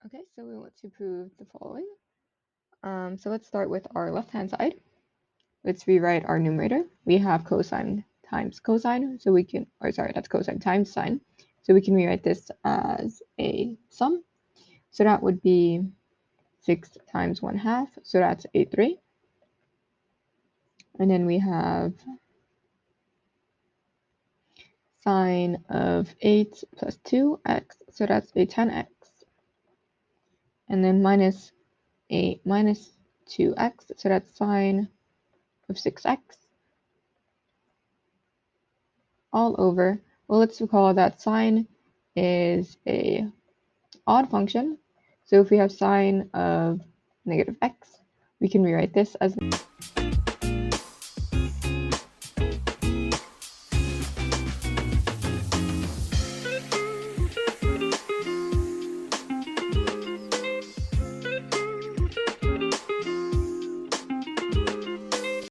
Okay, so we want to prove the following. So let's start with our left-hand side. Let's rewrite our numerator. We have cosine times cosine, so we can, or sorry, that's cosine times sine. So we can rewrite this as a sum. So that would be 6 times 1/2, so that's 8/3. And then we have sine of 8 plus 2x, so that's a 10x. And then minus 8 minus 2x, so that's sine of 6x. All over, well, let's recall that sine is a odd function. So if we have sine of negative x, we can rewrite this as